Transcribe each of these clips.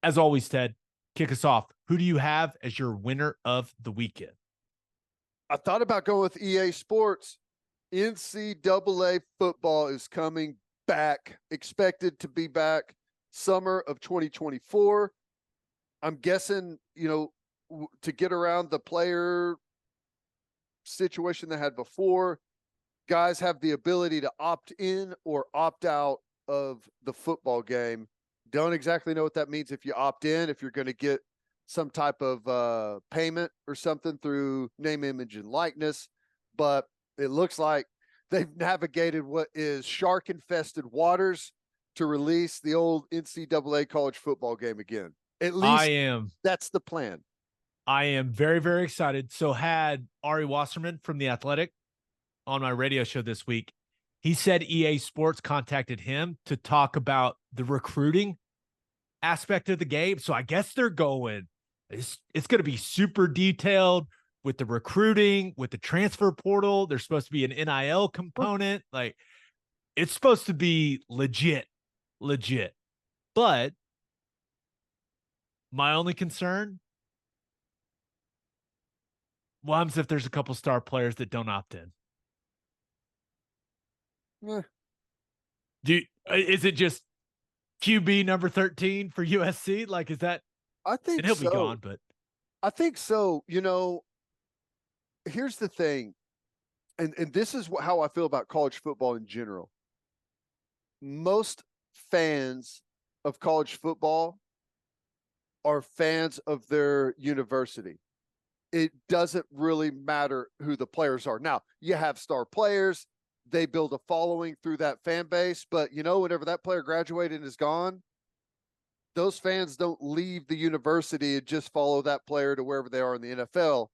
As always, Ted, kick us off. Who do you have as your winner of the weekend? I thought about going with EA Sports. NCAA football is coming back, expected to be back summer of 2024. I'm guessing, to get around the player situation they had before, guys have the ability to opt in or opt out of the football game. Don't exactly know what that means if you opt in, if you're going to get some type of payment or something through name, image, and likeness. But it looks like they've navigated what is shark-infested waters to release the old NCAA college football game again. At least that's the plan. I am very, very excited. So had Ari Wasserman from The Athletic on my radio show this week. He said EA Sports contacted him to talk about the recruiting aspect of the game. So I guess they're going, it's going to be super detailed with the recruiting, with the transfer portal. There's supposed to be an NIL component. Like, it's supposed to be legit. But my only concern, what happens if there's a couple star players that don't opt in? Yeah. Is it just QB number 13 for USC? Like, is that? I think and he'll so. be gone, but I think so. Here's the thing, and this is how I feel about college football in general. Most fans of college football are fans of their university. It doesn't really matter who the players are. Now, you have star players. They build a following through that fan base. But, whenever that player graduated and is gone, those fans don't leave the university and just follow that player to wherever they are in the NFL.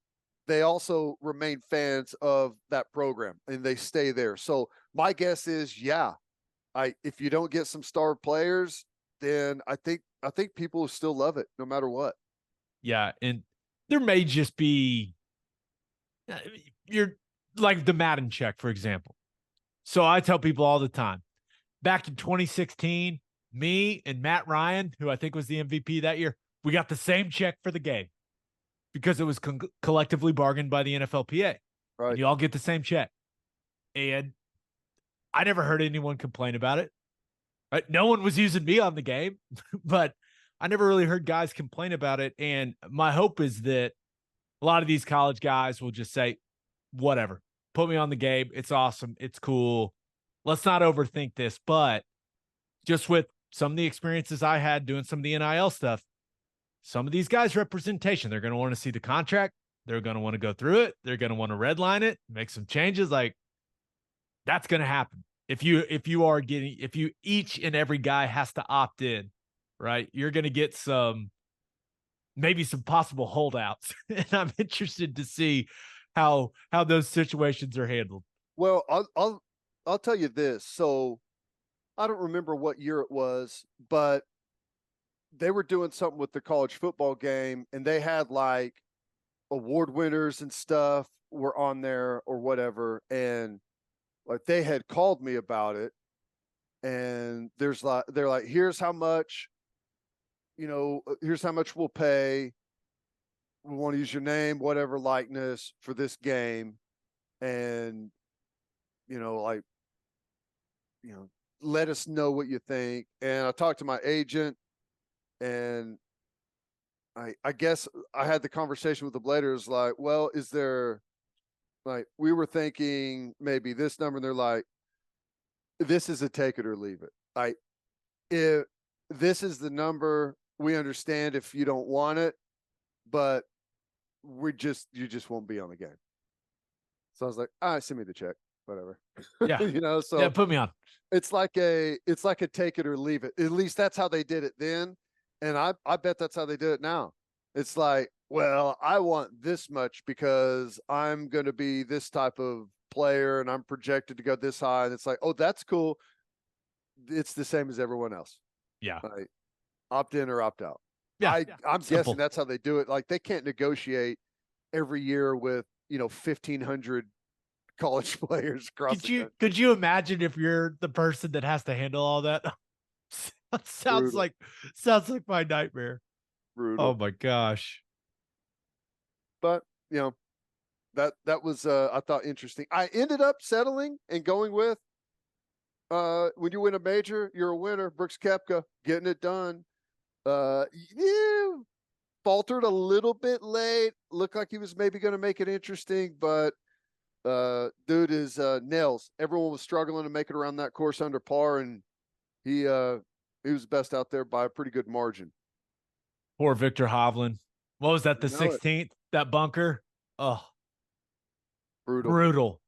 They also remain fans of that program and they stay there. So my guess is, if you don't get some star players, then I think people will still love it no matter what. Yeah, and there may just be you're like the Madden check, for example. So I tell people all the time, back in 2016, me and Matt Ryan, who I think was the MVP that year, we got the same check for the game because it was collectively bargained by the NFLPA. Right. And you all get the same check. And I never heard anyone complain about it. Right? No one was using me on the game, but I never really heard guys complain about it. And my hope is that a lot of these college guys will just say, whatever, put me on the game. It's awesome. It's cool. Let's not overthink this. But just with some of the experiences I had doing some of the NIL stuff, some of these guys' representation, they're going to want to see the contract. They're going to want to go through it. They're going to want to redline it, make some changes. Like, that's going to happen. If each and every guy has to opt in, right? You're going to get maybe some possible holdouts. And I'm interested to see how those situations are handled. Well, I'll tell you this. So I don't remember what year it was, but they were doing something with the college football game and they had like award winners and stuff were on there or whatever. And like they had called me about it. And they're like, here's how much we'll pay. We want to use your name, whatever likeness for this game. And, let us know what you think. And I talked to my agent and I guess I had the conversation with the Bladers like, well, is there like, we were thinking maybe this number, and they're like, this is a take it or leave it. If this is the number, we understand if you don't want it, but you just won't be on the game. So I was like, send me the check, whatever. Yeah. So yeah, put me on. It's like a take it or leave it. At least that's how they did it then. And I bet that's how they do it now. It's like, well, I want this much because I'm going to be this type of player and I'm projected to go this high. And it's like, oh, that's cool. It's the same as everyone else. Yeah. Like, opt in or opt out. Yeah. I'm guessing that's how they do it. Like, they can't negotiate every year with, 1,500 college players across Could you imagine if you're the person that has to handle all that? sounds Brutal, like sounds like my nightmare. Oh brutal. my gosh. But you know, that was I thought interesting. I ended up settling and going with when you win a major, you're a winner. Brooks Koepka getting it done. Yeah, faltered a little bit late. Looked like he was maybe going to make it interesting, but dude is nails. Everyone was struggling to make it around that course under par, and he was the best out there by a pretty good margin. Poor Victor Hovland. What was that? You The know it. 16th? That bunker? Oh, Brutal. brutal.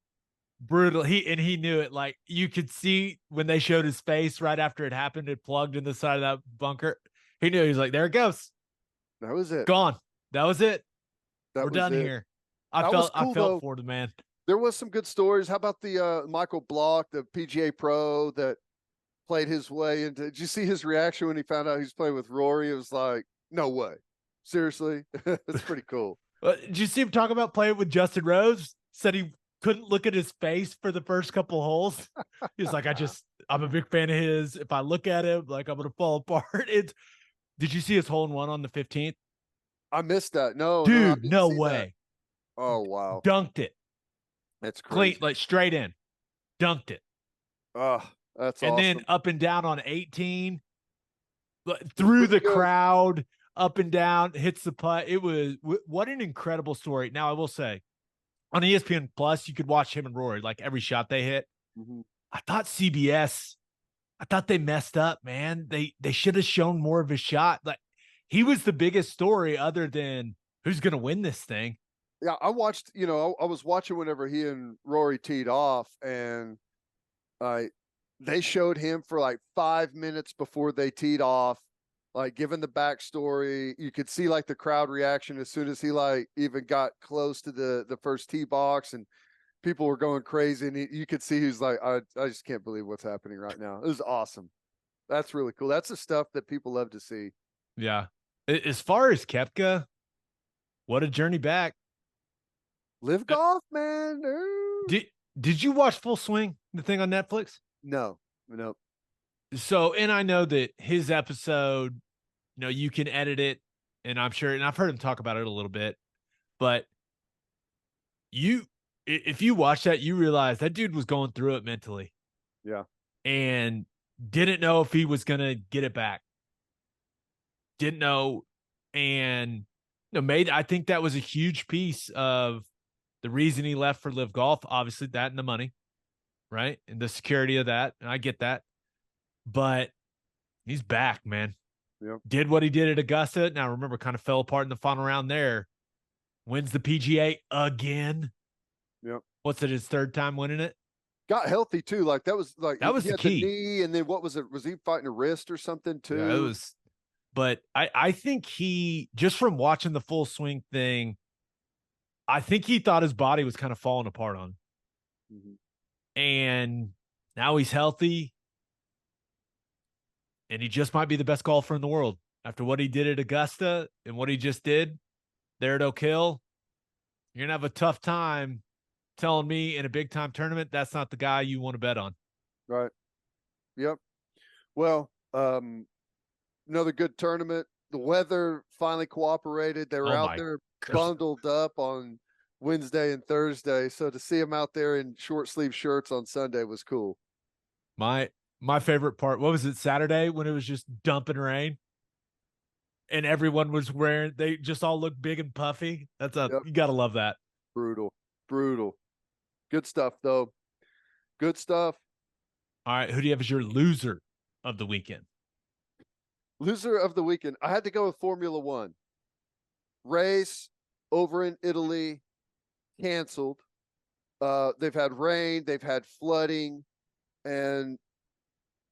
Brutal. He knew it. Like you could see when they showed his face right after it happened, it plugged in the side of that bunker. He knew. He was like, there it goes. That was it. Gone. That was it. That We're was done it. here. That was I cool felt though. for the man. There was some good stories. How about the Michael Block, the PGA pro that played his way into? Did you see his reaction when he found out he was playing with Rory? It was like, no way. Seriously, it's pretty cool. Did you see him talk about playing with Justin Rose? Said he couldn't look at his face for the first couple holes. He was like, I'm a big fan of his. If I look at him, like I'm gonna fall apart. It's did you see his hole in one on the 15th? I missed that. No, no, I Dude, didn't no see that. way. Oh wow, Dunked it. that's Clean, crazy. like straight in. Dunked it. Oh, that's And then awesome. up and down on 18, It was through really the good. crowd, up and down, hits the putt. It was what an incredible story. Now I will say, on ESPN Plus, you could watch him and Rory like every shot they hit. Mhm. I thought CBS, I thought they messed up, man. They should have shown more of his shot. Like he was the biggest story other than who's going to win this thing. Yeah, I watched. I was watching whenever he and Rory teed off, and I they showed him for like 5 minutes before they teed off, like giving the backstory. You could see like the crowd reaction as soon as he like even got close to the first tee box, and people were going crazy. And you could see he's like, I just can't believe what's happening right now. It was awesome. That's really cool. That's the stuff that people love to see. Yeah. As far as Kepka, what a journey back. Live Uh, golf, man. Ooh. did you watch Full Swing, the thing on Netflix? No, no. So, and I know that his episode, you can edit it, and I'm sure, and I've heard him talk about it a little bit, but you, if you watch that, you realize that dude was going through it mentally Yeah. and didn't know if he was going to get it back. Didn't know. And, I think that was a huge piece of the reason he left for Live Golf. Obviously, that and the money, right? And the security of that. And I get that. But he's back, man. Yep. Did what he did at Augusta. Now, remember, kind of fell apart in the final round there. Wins the PGA again. Yep. What's it, his third time winning it? Got healthy too. Like that was like That was he the had the key. knee, and then what was it? Was he fighting a wrist or something Yeah, it too? was. But I think he, just from watching the Full Swing thing, I think he thought his body was kind of falling apart on him. Mm-hmm. And now he's healthy. And he just might be the best golfer in the world after what he did at Augusta and what he just did there at Oak Hill. You're going to have a tough time telling me in a big time tournament that's not the guy you want to bet on. Right. Yep. Well, another good tournament. The weather finally cooperated. They were Oh out my there God. bundled up on Wednesday and Thursday. So to see them out there in short sleeve shirts on Sunday was cool. My favorite part, what was it, Saturday when it was just dumping rain and everyone was wearing, they just all looked big and puffy. Yep. You got to love that. Brutal. Brutal. Good stuff though. Good stuff. All right. Who do you have as your loser of the weekend? Loser of the weekend. I had to go with Formula One. Race over in Italy canceled. They've had rain, they've had flooding, and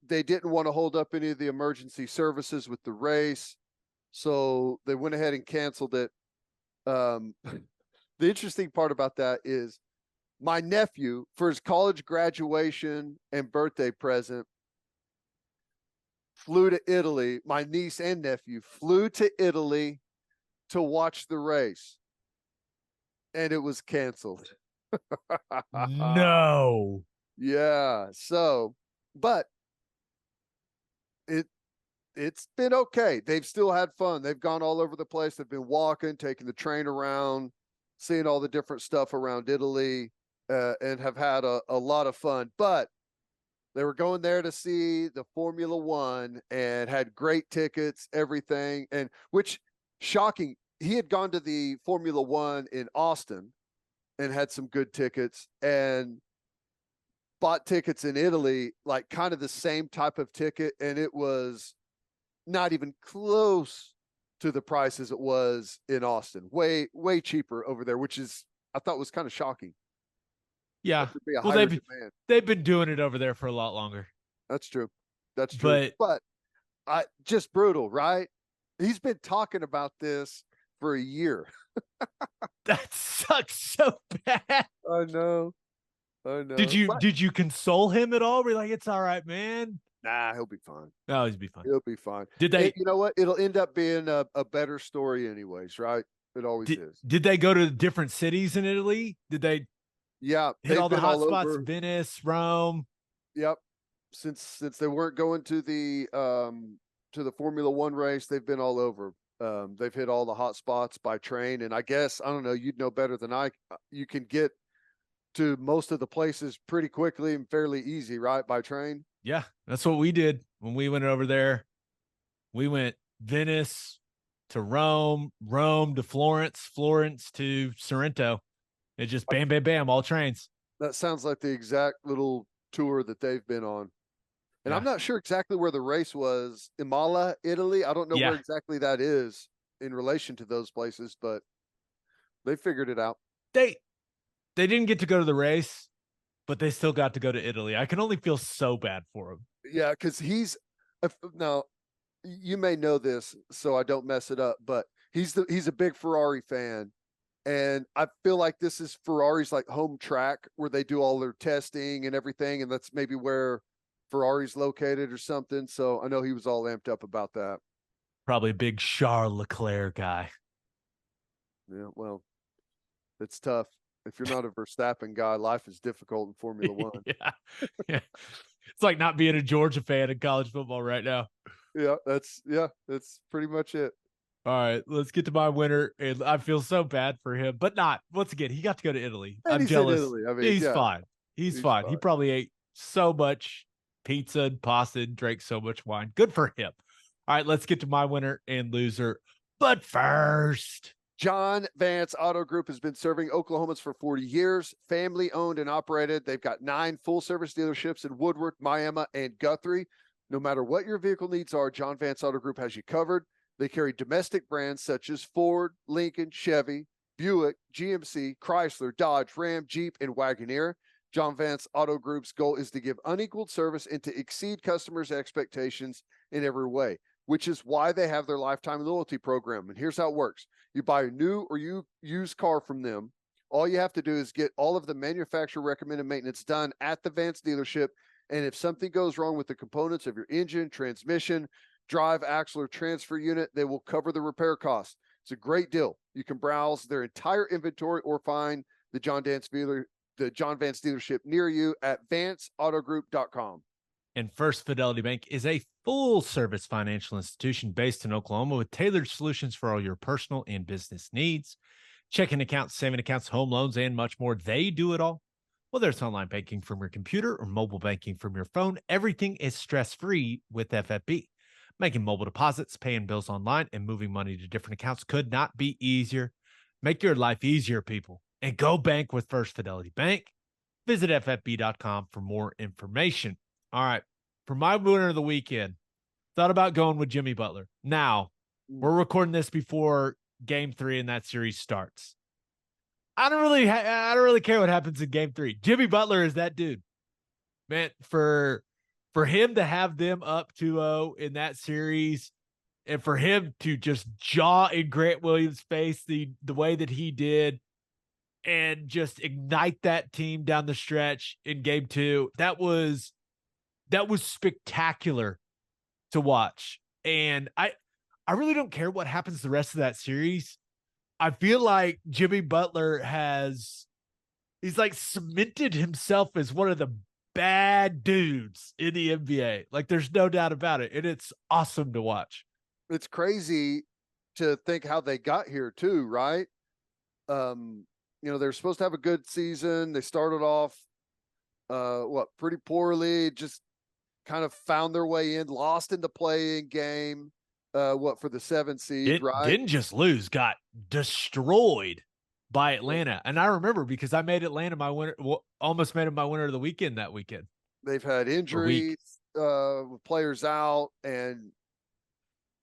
they didn't want to hold up any of the emergency services with the race. So they went ahead and canceled it. The interesting part about that is my nephew, for his college graduation and birthday present, flew to Italy. My niece and nephew flew to Italy to watch the race, and it was canceled. No. Yeah. So, but it it's been okay. They've still had fun. They've gone all over the place. They've been walking, taking the train around, seeing all the different stuff around Italy, and have had a lot of fun. But they were going there to see the Formula One and had great tickets, everything. And which shocking, he had gone to the Formula One in Austin and had some good tickets and bought tickets in Italy, like kind of the same type of ticket. And it was not even close to the price as it was in Austin. Way, way cheaper over there, which is, I thought was kind of shocking. Yeah. That would be a Well, higher demand. they've been doing it over there for a lot longer. That's true. That's true. But I just brutal, right? He's been talking about this for a year. That sucks so bad. I know. I know. Did you console him at all? We're like, it's all right, man. Nah, he'll be fine. No, he'll be fine. He'll be fine. Did they? You know what? It'll end up being a better story, anyways, right? It always is. Did they go to different cities in Italy? Did they? Yeah, hit all the hot spots. Over. Venice, Rome. Yep. Since they weren't going to the Formula One race, they've been all over. They've hit all the hot spots by train, and I guess I don't know. You'd know better than I. You can get to most of the places pretty quickly and fairly easy, right? By train. Yeah, that's what we did when we went over there. We went Venice to Rome, Rome to Florence, Florence to Sorrento. It just bam, bam, bam, all trains. That sounds like the exact little tour that they've been on. And yeah. I'm not sure exactly where the race was. Imola, Italy. I don't know where exactly that is in relation to those places, but they figured it out. They didn't get to go to the race, but they still got to go to Italy. I can only feel so bad for him. Yeah, because he's now you may know this, so I don't mess it up, but he's a big Ferrari fan. And I feel like this is Ferrari's like home track where they do all their testing and everything. And that's maybe where Ferrari's located or something. So I know he was all amped up about that. Probably a big Charles Leclerc guy. Yeah, well, it's tough. If you're not a Verstappen guy, life is difficult in Formula One. Yeah. It's like not being a Georgia fan in college football right now. Yeah, that's pretty much it. All right, let's get to my winner. And I feel so bad for him, but not. Once again, he got to go to Italy. And I'm jealous. Italy. I mean, he's fine. He's fine. He probably ate so much pizza and pasta and drank so much wine. Good for him. All right, let's get to my winner and loser. But first, John Vance Auto Group has been serving Oklahomans for 40 years, family owned and operated. They've got 9 full service dealerships in Woodward, Miami, and Guthrie. No matter what your vehicle needs are, John Vance Auto Group has you covered. They carry domestic brands such as Ford, Lincoln, Chevy, Buick, GMC, Chrysler, Dodge, Ram, Jeep, and Wagoneer. John Vance Auto Group's goal is to give unequaled service and to exceed customers' expectations in every way, which is why they have their lifetime loyalty program. And here's how it works. You buy a new or used car from them. All you have to do is get all of the manufacturer recommended maintenance done at the Vance dealership. And if something goes wrong with the components of your engine, transmission, drive, axle, or transfer unit, they will cover the repair costs. It's a great deal. You can browse their entire inventory or find the John Vance dealership near you at vanceautogroup.com. And First Fidelity Bank is a full-service financial institution based in Oklahoma with tailored solutions for all your personal and business needs. Checking accounts, saving accounts, home loans, and much more. They do it all. Whether it's online banking from your computer or mobile banking from your phone, everything is stress-free with FFB. Making mobile deposits, paying bills online, and moving money to different accounts could not be easier. Make your life easier, people, and go bank with First Fidelity Bank. Visit ffb.com for more information. All right, for my winner of the weekend, thought about going with Jimmy Butler. Now, we're recording this before Game 3 and that series starts. I don't really care what happens in Game 3. Jimmy Butler is that dude, man. For him to have them up 2-0 in that series, and for him to just jaw in Grant Williams' face the way that he did, and just ignite that team down the stretch in Game 2, that was spectacular to watch. And I really don't care what happens the rest of that series. I feel like Jimmy Butler he's like cemented himself as one of the bad dudes in the NBA. Like, there's no doubt about it. And it's awesome to watch. It's crazy to think how they got here too, right? They're supposed to have a good season. They started off pretty poorly, just kind of found their way in, lost in the play-in game, for the 7 seed, right? Didn't just lose, got destroyed by Atlanta. And I remember because I made Atlanta my winner, almost made him my winner of the weekend that weekend. They've had injuries, players out, and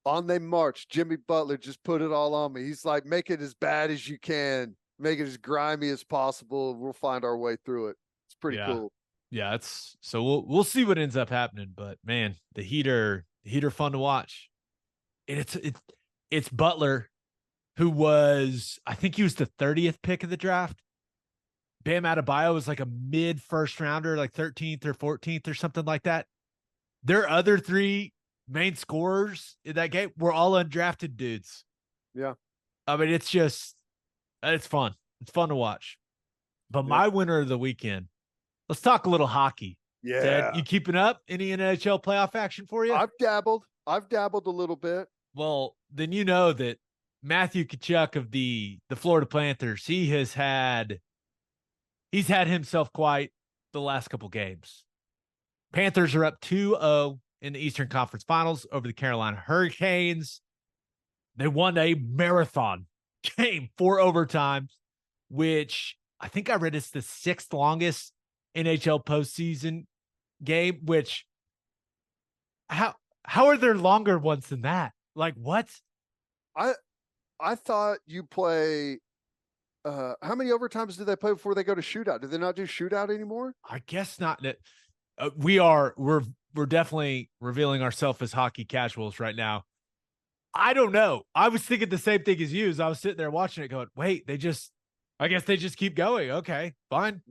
on they march. Jimmy Butler just put it all on me. He's like, make it as bad as you can, make it as grimy as possible. We'll find our way through it. It's pretty cool. Yeah, we'll see what ends up happening. But man, the Heat are fun to watch. And it's Butler, who was, I think he was the 30th pick of the draft. Bam Adebayo was like a mid first rounder, like 13th or 14th or something like that. Their other 3 main scorers in that game were all undrafted dudes. Yeah. I mean, it's fun. It's fun to watch. But my winner of the weekend, let's talk a little hockey. Yeah. Ted, you keeping up? Any NHL playoff action for you? I've dabbled a little bit. Well, then you know that Matthew Tkachuk of the Florida Panthers, he's had himself quite the last couple games. Panthers are up 2-0 in the Eastern Conference Finals over the Carolina Hurricanes. They won a marathon game, 4 overtimes, which I think I read it's the 6th longest NHL postseason game, which how are there longer ones than that? Like, what? I thought you play how many overtimes do they play before they go to shootout? Do they not do shootout anymore? I guess not. We're definitely revealing ourselves as hockey casuals right now. I don't know. I was thinking the same thing as you as I was sitting there watching it going, wait, I guess they just keep going. Okay, fine.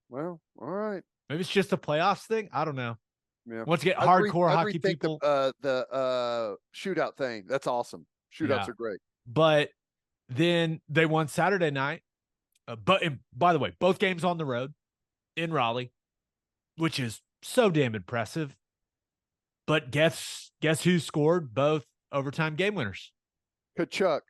Well, all right. Maybe it's just a playoffs thing. I don't know. Yeah. Once again, hardcore hockey people. The shootout thing. That's awesome. Shootouts are great. But then they won Saturday night. By the way, both games on the road in Raleigh, which is so damn impressive. But guess who scored both overtime game winners? Tkachuk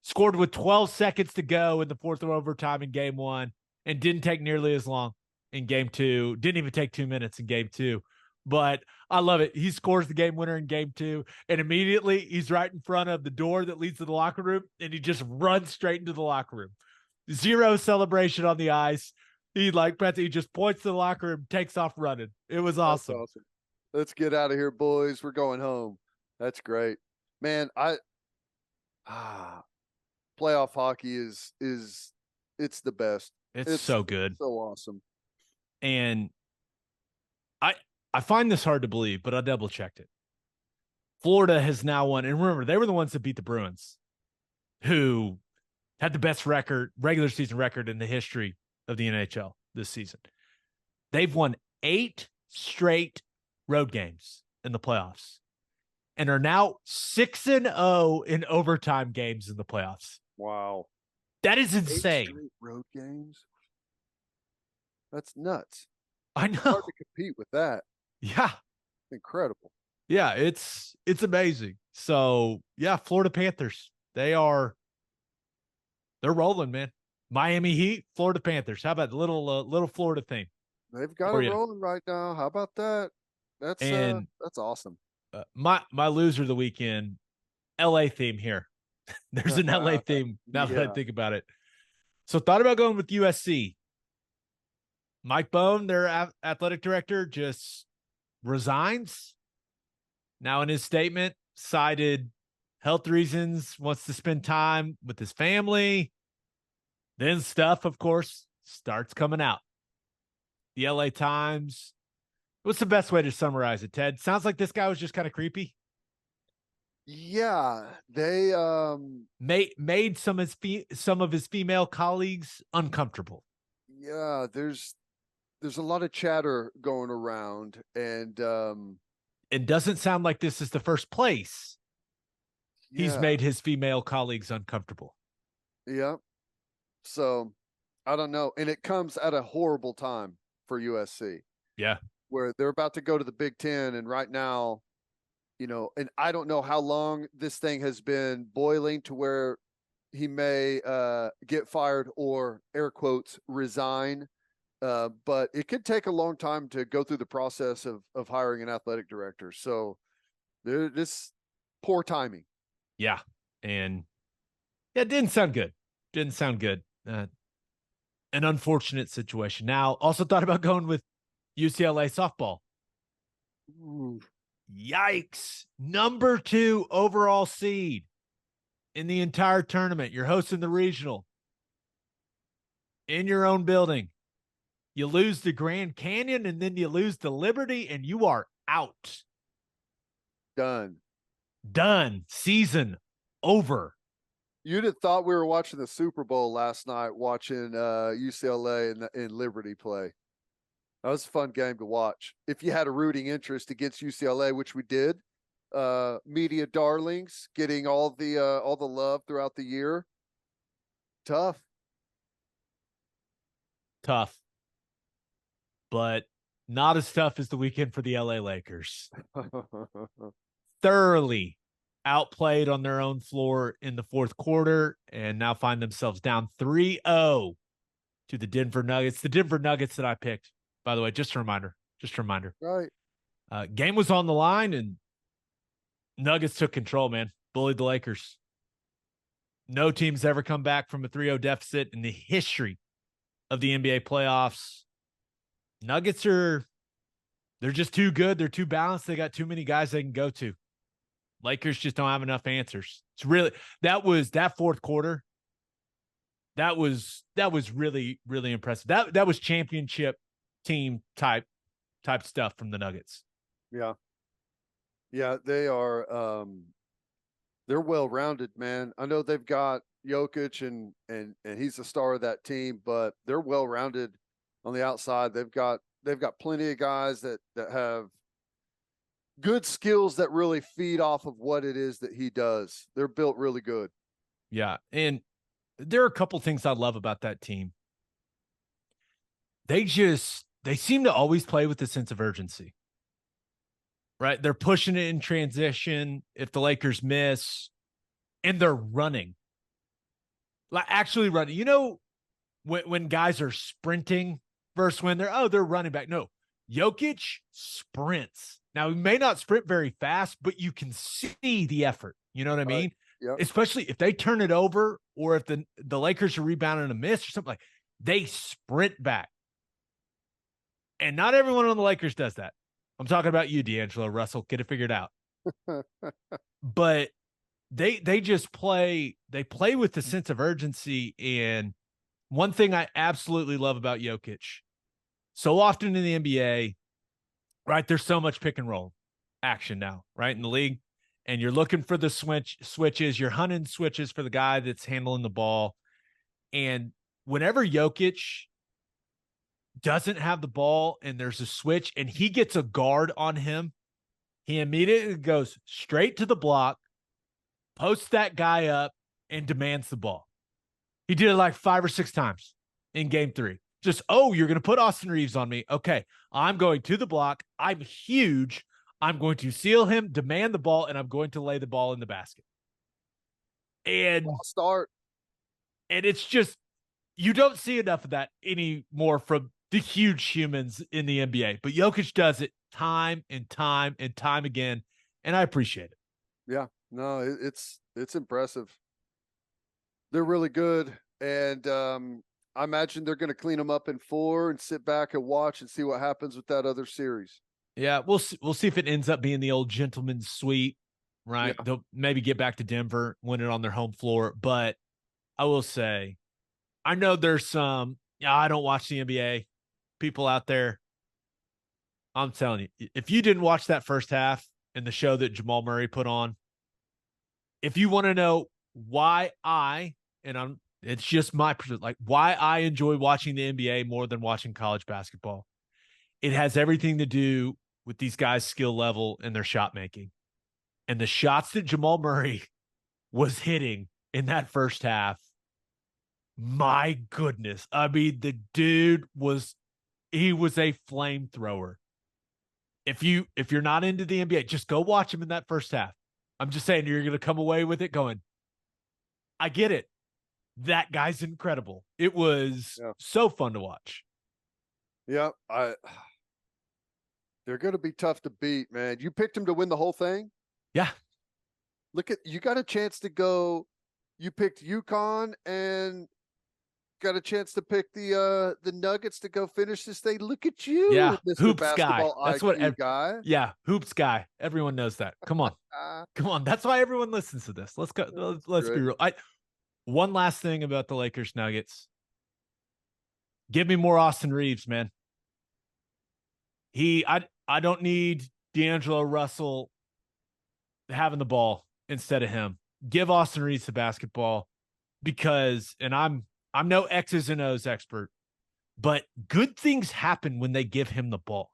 scored with 12 seconds to go in the 4th overtime in game 1 and didn't take nearly as long in game 2. Didn't even take 2 minutes in game 2. But I love it. He scores the game winner in game 2, and immediately he's right in front of the door that leads to the locker room, and he just runs straight into the locker room. Zero celebration on the ice. He just points to the locker room, takes off running. It was awesome. That's awesome. Let's get out of here, boys. We're going home. That's great. Man, playoff hockey is it's the best. It's so good. So awesome. And I find this hard to believe, but I double checked it. Florida has now won, and remember, they were the ones that beat the Bruins, who had the best regular season record in the history of the NHL this season. They've won 8 straight road games in the playoffs and are now 6-0 in overtime games in the playoffs. Wow. That is insane. 8 straight road games. That's nuts. I know. It's hard to compete with that. Yeah. Incredible. Yeah, it's amazing. So, yeah, Florida Panthers. They're rolling, man. Miami Heat, Florida Panthers. How about the little Florida theme? They've got it rolling right now. How about that? That's awesome. My loser of the weekend, LA theme here. There's an LA theme now that I think about it. So thought about going with USC. Mike Bohn, their athletic director, just resigns. Now in his statement, cited health reasons, wants to spend time with his family. Then stuff, of course, starts coming out. The LA Times. What's the best way to summarize it, Ted? Sounds like this guy was just kind of creepy. Yeah, they made some of his female colleagues uncomfortable. Yeah, there's a lot of chatter going around, and it doesn't sound like this is the first place he's made his female colleagues uncomfortable. Yeah. So I don't know. And it comes at a horrible time for USC. Yeah. Where they're about to go to the Big Ten. And right now, and I don't know how long this thing has been boiling to where he may get fired or air quotes resign. But it could take a long time to go through the process of hiring an athletic director. So this poor timing. Yeah. And yeah, it didn't sound good. Didn't sound good. An unfortunate situation. Now, also thought about going with UCLA softball. Ooh. Yikes. Number 2 overall seed in the entire tournament. You're hosting the regional in your own building. You lose the Grand Canyon and then you lose the Liberty and you are out. Done. Season over. You'd have thought we were watching the Super Bowl last night, watching UCLA and Liberty play. That was a fun game to watch. If you had a rooting interest against UCLA, which we did, media darlings getting all the love throughout the year. Tough. But not as tough as the weekend for the LA Lakers. Thoroughly outplayed on their own floor in the fourth quarter and now find themselves down 3-0 to the Denver Nuggets. The Denver Nuggets that I picked, by the way, just a reminder. Right. Game was on the line and Nuggets took control, man. Bullied the Lakers. No team's ever come back from a 3-0 deficit in the history of the NBA playoffs. Nuggets they're just too good. They're too balanced. They got too many guys they can go to. Lakers just don't have enough answers. It's really that fourth quarter. That was really, really impressive. That was championship team type stuff from the Nuggets. Yeah. Yeah, they are they're well rounded, man. I know they've got Jokic and he's the star of that team, but they're well rounded on the outside. They've got plenty of guys that have good skills that really feed off of what it is that he does. They're built really good. Yeah. And there are a couple things I love about that team. They seem to always play with a sense of urgency. Right? They're pushing it in transition if the Lakers miss, and they're running. Like actually running. You know, when guys are sprinting versus when they're running back. No, Jokic sprints. Now, he may not sprint very fast, but you can see the effort. You know what I mean? Yep. Especially if they turn it over or if the Lakers are rebounding a miss or something like they sprint back. And not everyone on the Lakers does that. I'm talking about you, D'Angelo Russell. Get it figured out. But they just play with the sense of urgency. And one thing I absolutely love about Jokic, so often in the NBA, right, there's so much pick and roll action now, right, in the league. And you're looking for the switches. You're hunting switches for the guy that's handling the ball. And whenever Jokic doesn't have the ball and there's a switch and he gets a guard on him, he immediately goes straight to the block, posts that guy up, and demands the ball. He did it like 5 or 6 times in game 3. Just, you're going to put Austin Reeves on me. Okay, I'm going to the block. I'm huge. I'm going to seal him, demand the ball, and I'm going to lay the ball in the basket. And start. And it's just, you don't see enough of that anymore from the huge humans in the NBA. But Jokic does it time and time and time again, and I appreciate it. Yeah, no, it's impressive. They're really good, and I imagine they're going to clean them up in 4 and sit back and watch and see what happens with that other series. Yeah, we'll see if it ends up being the old gentleman's sweep, right? Yeah. They'll maybe get back to Denver, win it on their home floor. But I will say, I know there's some, I don't watch the NBA people out there. I'm telling you, if you didn't watch that first half in the show that Jamal Murray put on, if you want to know why it's just my, like, why I enjoy watching the NBA more than watching college basketball. It has everything to do with these guys' skill level and their shot making. And the shots that Jamal Murray was hitting in that first half, My goodness. I mean, the dude was he was a flamethrower. If you're not into the NBA, just go watch him in that first half. I'm just saying you're gonna come away with it going, I get it. That guy's incredible. It was Yeah. so fun to watch. Yeah. They're going to be tough to beat, man. You picked him to win the whole thing. Yeah. Look at you got a chance to go. You picked UConn and got a chance to pick the Nuggets to go finish this thing. Look at Yeah. you, Mr. Hoops guy. Basketball That's what IQ guy. yeah, hoops guy. Everyone knows that. Come on. Uh, Come on. That's why everyone listens to this. Let's go. Let's be great. real. One last thing about the Lakers Nuggets. Give me more Austin Reeves, man. I don't need D'Angelo Russell having the ball instead of him. Give Austin Reeves the basketball because, and I'm no X's and O's expert, but good things happen when they give him the ball.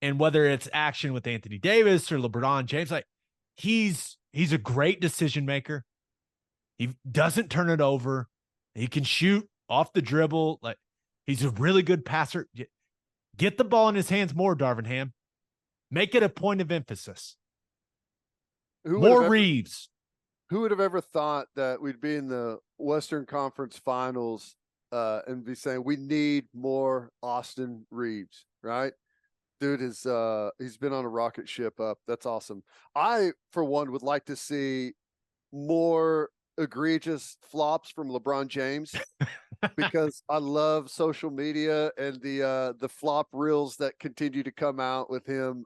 And whether it's action with Anthony Davis or LeBron James, like he's a great decision maker. He doesn't turn it over. He can shoot off the dribble. Like he's a really good passer. Get the ball in his hands more, Darvin Ham. Make it a point of emphasis. More Reeves. Who would have ever thought that we'd be in the Western Conference Finals and be saying we need more Austin Reeves, right? Dude is he's been on a rocket ship up. That's awesome. I, for one, would like to see more egregious flops from LeBron James because I love social media and the flop reels that continue to come out with him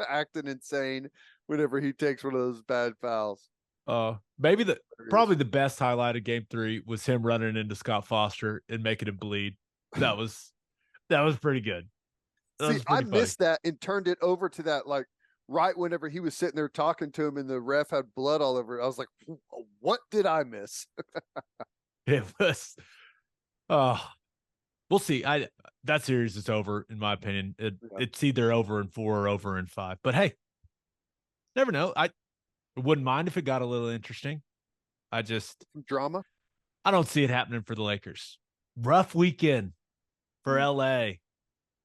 acting insane whenever he takes one of those bad fouls. Maybe probably the best highlight of game 3 was him running into Scott Foster and making him bleed. That was pretty good. See, I missed that and turned it over to that like right whenever he was sitting there talking to him and the ref had blood all over it. I was like, what did I miss? It was we'll see. That series is over, in my opinion. It's either over in 4 or over in 5. But hey, never know. I wouldn't mind if it got a little interesting. Some drama. I don't see it happening for the Lakers. Rough weekend for LA.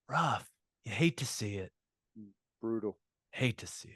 Rough. You hate to see it. Brutal. Hate to see it.